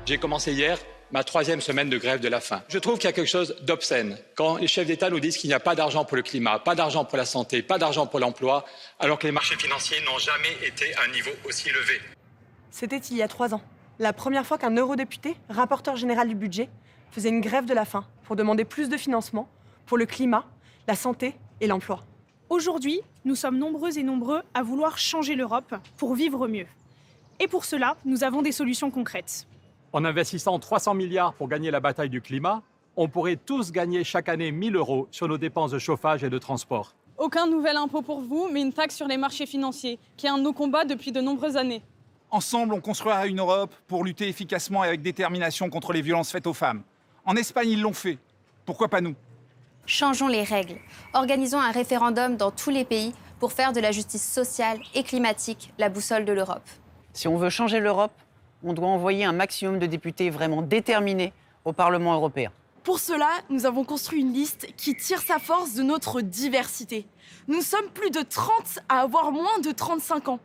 J'ai commencé hier ma 3e semaine de grève de la faim. Je trouve qu'il y a quelque chose d'obscène quand les chefs d'État nous disent qu'il n'y a pas d'argent pour le climat, pas d'argent pour la santé, pas d'argent pour l'emploi, alors que les marchés financiers n'ont jamais été à un niveau aussi élevé. C'était il y a 3 ans, la première fois qu'un eurodéputé, rapporteur général du budget, faisait une grève de la faim pour demander plus de financement pour le climat, la santé et l'emploi. Aujourd'hui, nous sommes nombreux et nombreux à vouloir changer l'Europe pour vivre mieux. Et pour cela, nous avons des solutions concrètes. En investissant 300 milliards pour gagner la bataille du climat, on pourrait tous gagner chaque année 1 000 € sur nos dépenses de chauffage et de transport. Aucun nouvel impôt pour vous, mais une taxe sur les marchés financiers, qui est un de nos combats depuis de nombreuses années. Ensemble, on construira une Europe pour lutter efficacement et avec détermination contre les violences faites aux femmes. En Espagne, ils l'ont fait. Pourquoi pas nous ? Changeons les règles. Organisons un référendum dans tous les pays pour faire de la justice sociale et climatique la boussole de l'Europe. Si on veut changer l'Europe, on doit envoyer un maximum de députés vraiment déterminés au Parlement européen. Pour cela, nous avons construit une liste qui tire sa force de notre diversité. Nous sommes plus de 30 à avoir moins de 35 ans.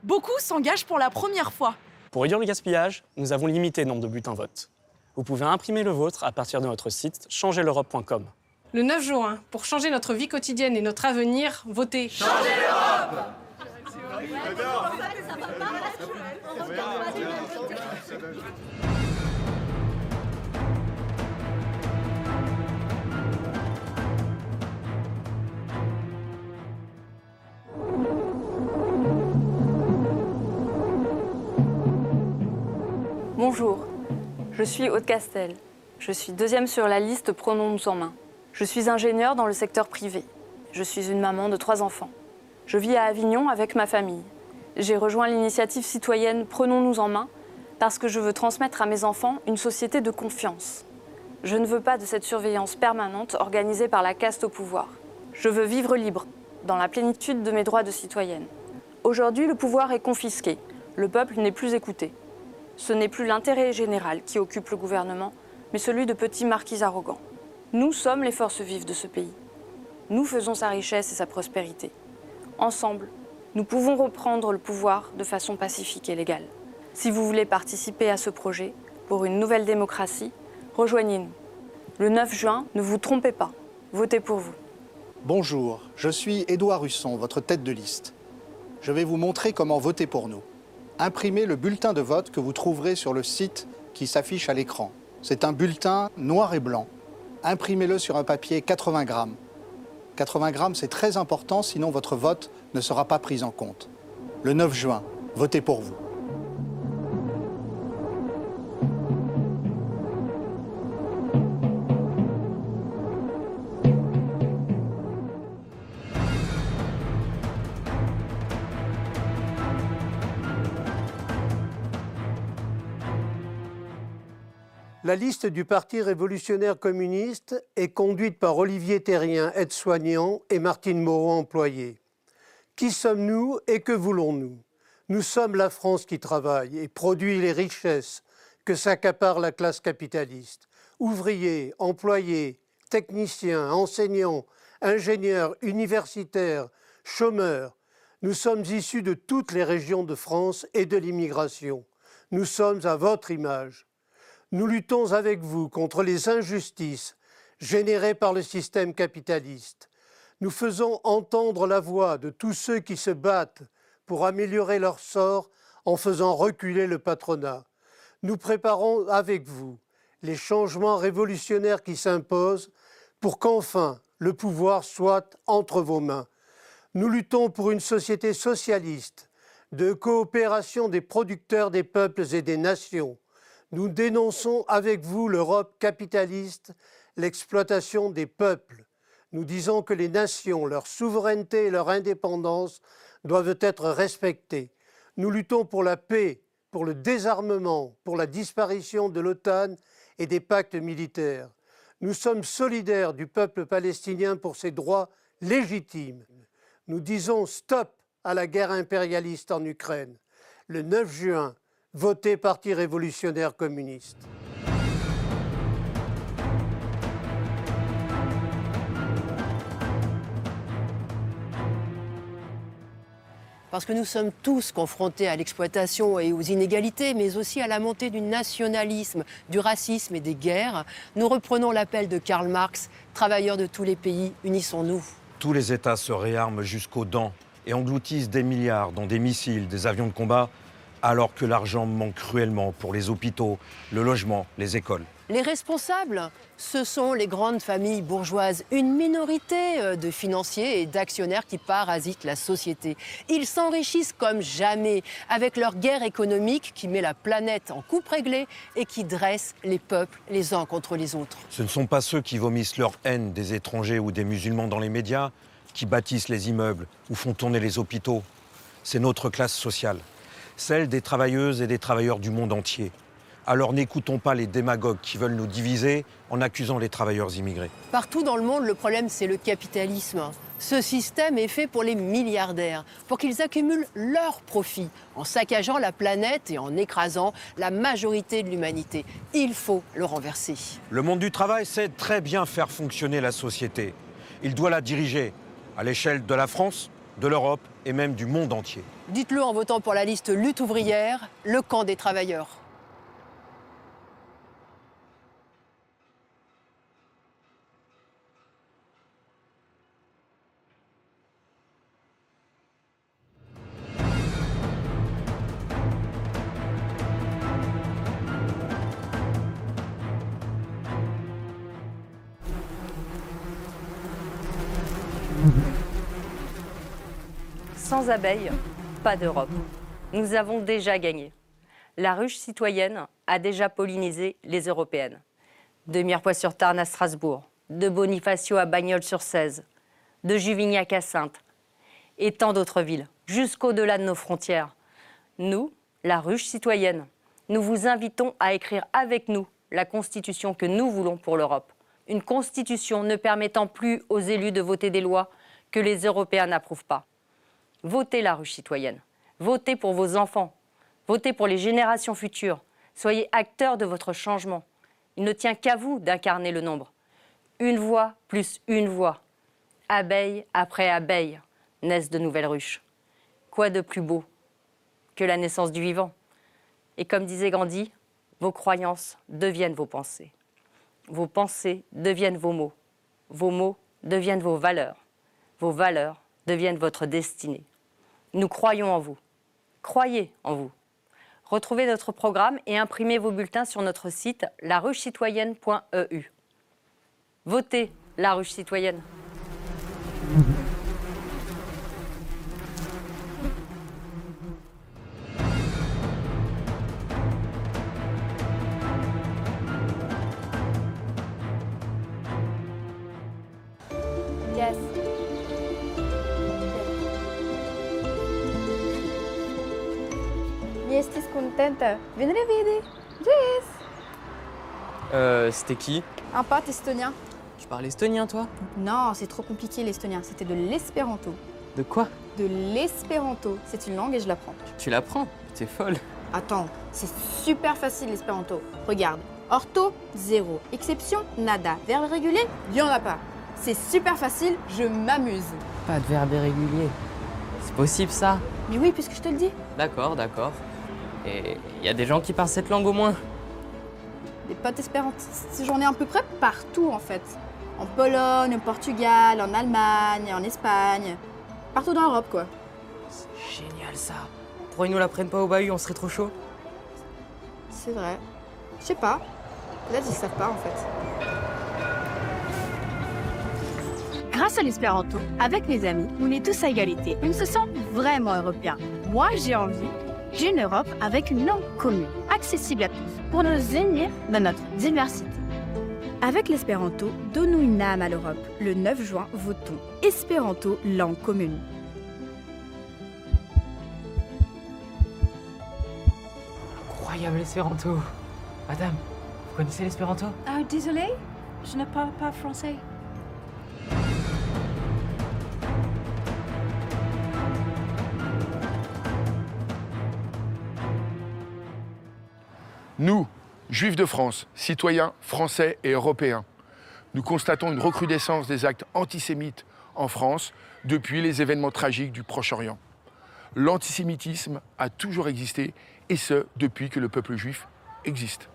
Beaucoup s'engagent pour la première fois. Pour réduire le gaspillage, nous avons limité le nombre de bulletins vote. Vous pouvez imprimer le vôtre à partir de notre site changerl'europe.com. Le 9 juin, pour changer notre vie quotidienne et notre avenir, votez. Changez l'Europe! Bonjour, je suis Aude Castel. Je suis 2e sur la liste Prenons-nous en main. Je suis ingénieure dans le secteur privé. Je suis une maman de 3 enfants. Je vis à Avignon avec ma famille. J'ai rejoint l'initiative citoyenne Prenons-nous en main parce que je veux transmettre à mes enfants une société de confiance. Je ne veux pas de cette surveillance permanente organisée par la caste au pouvoir. Je veux vivre libre, dans la plénitude de mes droits de citoyenne. Aujourd'hui, le pouvoir est confisqué. Le peuple n'est plus écouté. Ce n'est plus l'intérêt général qui occupe le gouvernement, mais celui de petits marquis arrogants. Nous sommes les forces vives de ce pays. Nous faisons sa richesse et sa prospérité. Ensemble, nous pouvons reprendre le pouvoir de façon pacifique et légale. Si vous voulez participer à ce projet pour une nouvelle démocratie, rejoignez-nous. Le 9 juin, ne vous trompez pas, votez pour vous. Bonjour, je suis Édouard Husson, votre tête de liste. Je vais vous montrer comment voter pour nous. Imprimez le bulletin de vote que vous trouverez sur le site qui s'affiche à l'écran. C'est un bulletin noir et blanc. Imprimez-le sur un papier 80 grammes. 80 grammes, c'est très important, sinon votre vote ne sera pas pris en compte. Le 9 juin, votez pour vous. La liste du Parti révolutionnaire communiste est conduite par Olivier Terrien, aide-soignant, et Martine Moreau, employée. Qui sommes-nous et que voulons-nous? Nous sommes la France qui travaille et produit les richesses que s'accapare la classe capitaliste. Ouvriers, employés, techniciens, enseignants, ingénieurs, universitaires, chômeurs, nous sommes issus de toutes les régions de France et de l'immigration. Nous sommes à votre image. Nous luttons avec vous contre les injustices générées par le système capitaliste. Nous faisons entendre la voix de tous ceux qui se battent pour améliorer leur sort en faisant reculer le patronat. Nous préparons avec vous les changements révolutionnaires qui s'imposent pour qu'enfin le pouvoir soit entre vos mains. Nous luttons pour une société socialiste, de coopération des producteurs des peuples et des nations. Nous dénonçons avec vous l'Europe capitaliste, l'exploitation des peuples. Nous disons que les nations, leur souveraineté et leur indépendance doivent être respectées. Nous luttons pour la paix, pour le désarmement, pour la disparition de l'OTAN et des pactes militaires. Nous sommes solidaires du peuple palestinien pour ses droits légitimes. Nous disons stop à la guerre impérialiste en Ukraine. Le 9 juin, votez Parti révolutionnaire communiste. Parce que nous sommes tous confrontés à l'exploitation et aux inégalités, mais aussi à la montée du nationalisme, du racisme et des guerres. Nous reprenons l'appel de Karl Marx, travailleurs de tous les pays, unissons-nous. Tous les États se réarment jusqu'aux dents et engloutissent des milliards dans des missiles, des avions de combat, alors que l'argent manque cruellement pour les hôpitaux, le logement, les écoles. Les responsables, ce sont les grandes familles bourgeoises, une minorité de financiers et d'actionnaires qui parasitent la société. Ils s'enrichissent comme jamais avec leur guerre économique qui met la planète en coupe réglée et qui dresse les peuples les uns contre les autres. Ce ne sont pas ceux qui vomissent leur haine des étrangers ou des musulmans dans les médias, qui bâtissent les immeubles ou font tourner les hôpitaux. C'est notre classe sociale, celle des travailleuses et des travailleurs du monde entier. Alors n'écoutons pas les démagogues qui veulent nous diviser en accusant les travailleurs immigrés. Partout dans le monde, le problème, c'est le capitalisme. Ce système est fait pour les milliardaires, pour qu'ils accumulent leurs profits, en saccageant la planète et en écrasant la majorité de l'humanité. Il faut le renverser. Le monde du travail sait très bien faire fonctionner la société. Il doit la diriger à l'échelle de la France, de l'Europe et même du monde entier. Dites-le en votant pour la liste Lutte ouvrière, le camp des travailleurs. Sans abeilles, pas d'Europe. Nous avons déjà gagné. La ruche citoyenne a déjà pollinisé les européennes. De Mirepoix-sur-Tarn à Strasbourg, de Bonifacio à Bagnols-sur-Cèze, de Juvignac à Saintes, et tant d'autres villes, jusqu'au-delà de nos frontières. Nous, la ruche citoyenne, nous vous invitons à écrire avec nous la constitution que nous voulons pour l'Europe. Une constitution ne permettant plus aux élus de voter des lois que les Européens n'approuvent pas. Votez la ruche citoyenne. Votez pour vos enfants. Votez pour les générations futures. Soyez acteurs de votre changement. Il ne tient qu'à vous d'incarner le nombre. Une voix plus une voix. Abeille après abeille naissent de nouvelles ruches. Quoi de plus beau que la naissance du vivant? Et comme disait Gandhi, vos croyances deviennent vos pensées. Vos pensées deviennent vos mots. Vos mots deviennent vos valeurs. Vos valeurs deviennent votre destinée. Nous croyons en vous. Croyez en vous. Retrouvez notre programme et imprimez vos bulletins sur notre site laruchecitoyenne.eu. Votez la ruche citoyenne. Yes. Mi estis contenta. Venez vidi. Yes. C'était qui? Un pote estonien. Tu parles estonien, toi? Non, c'est trop compliqué l'estonien. C'était de l'espéranto. De quoi? De l'espéranto. C'est une langue et je l'apprends. Tu l'apprends? T'es folle. Attends, c'est super facile l'espéranto. Regarde. Ortho, zéro. Exception, nada. Verbe régulier, il n'y en a pas. C'est super facile, je m'amuse. Pas de verbe irrégulier. C'est possible, ça? Mais oui, puisque je te le dis. D'accord, d'accord. Et il y a des gens qui parlent cette langue au moins? Des potes espérantistes, j'en ai à peu près partout en fait. En Pologne, au Portugal, en Allemagne, en Espagne. Partout dans l'Europe quoi. C'est génial ça. Pourquoi ils nous l'apprennent pas au bahut, on serait trop chaud? C'est vrai. Je sais pas. Peut-être ils savent pas en fait. Grâce à l'espéranto, avec mes amis, on est tous à égalité. On se sent vraiment européens. Moi, j'ai une Europe avec une langue commune, accessible à tous, pour nous unir dans notre diversité. Avec l'espéranto, donnons une âme à l'Europe. Le 9 juin, votons Espéranto, langue commune. Incroyable l'espéranto. Madame, vous connaissez l'espéranto? Ah, désolé, je ne parle pas français. Nous, Juifs de France, citoyens français et européens, nous constatons une recrudescence des actes antisémites en France depuis les événements tragiques du Proche-Orient. L'antisémitisme a toujours existé, et ce, depuis que le peuple juif existe.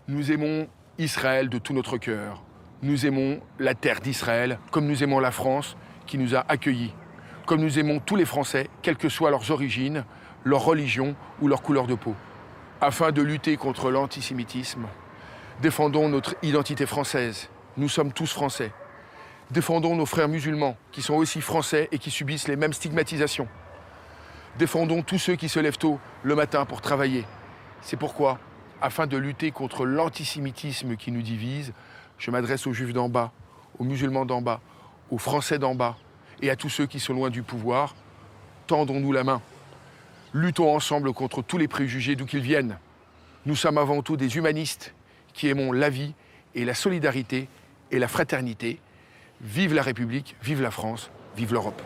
Nous aimons Israël de tout notre cœur. Nous aimons la terre d'Israël, comme nous aimons la France qui nous a accueillis. Comme nous aimons tous les Français, quelles que soient leurs origines, leur religion ou leur couleur de peau. Afin de lutter contre l'antisémitisme, défendons notre identité française. Nous sommes tous Français. Défendons nos frères musulmans, qui sont aussi Français et qui subissent les mêmes stigmatisations. Défendons tous ceux qui se lèvent tôt le matin pour travailler. C'est pourquoi, afin de lutter contre l'antisémitisme qui nous divise, je m'adresse aux Juifs d'en bas, aux musulmans d'en bas, aux Français d'en bas et à tous ceux qui sont loin du pouvoir. Tendons-nous la main. Luttons ensemble contre tous les préjugés d'où qu'ils viennent. Nous sommes avant tout des humanistes qui aimons la vie et la solidarité et la fraternité. Vive la République, vive la France, vive l'Europe.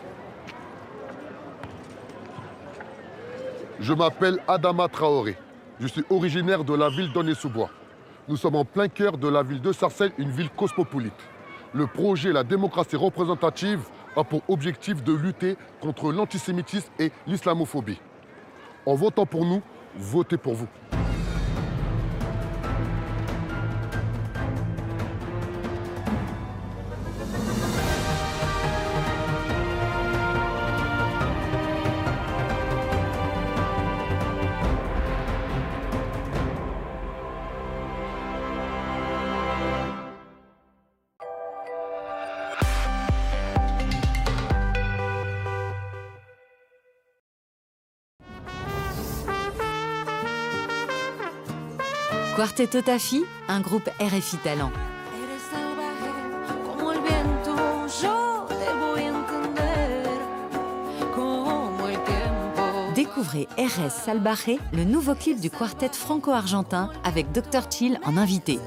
Je m'appelle Adama Traoré. Je suis originaire de la ville d'Aulnay-sous-Bois. Nous sommes en plein cœur de la ville de Sarcelles, une ville cosmopolite. Le projet La démocratie représentative a pour objectif de lutter contre l'antisémitisme et l'islamophobie. En votant pour nous, votez pour vous. Quarteto Tafi, un groupe RFI Talent. Découvrez RS Salvaje, le nouveau clip du quartet franco-argentin avec Dr Chill en invité.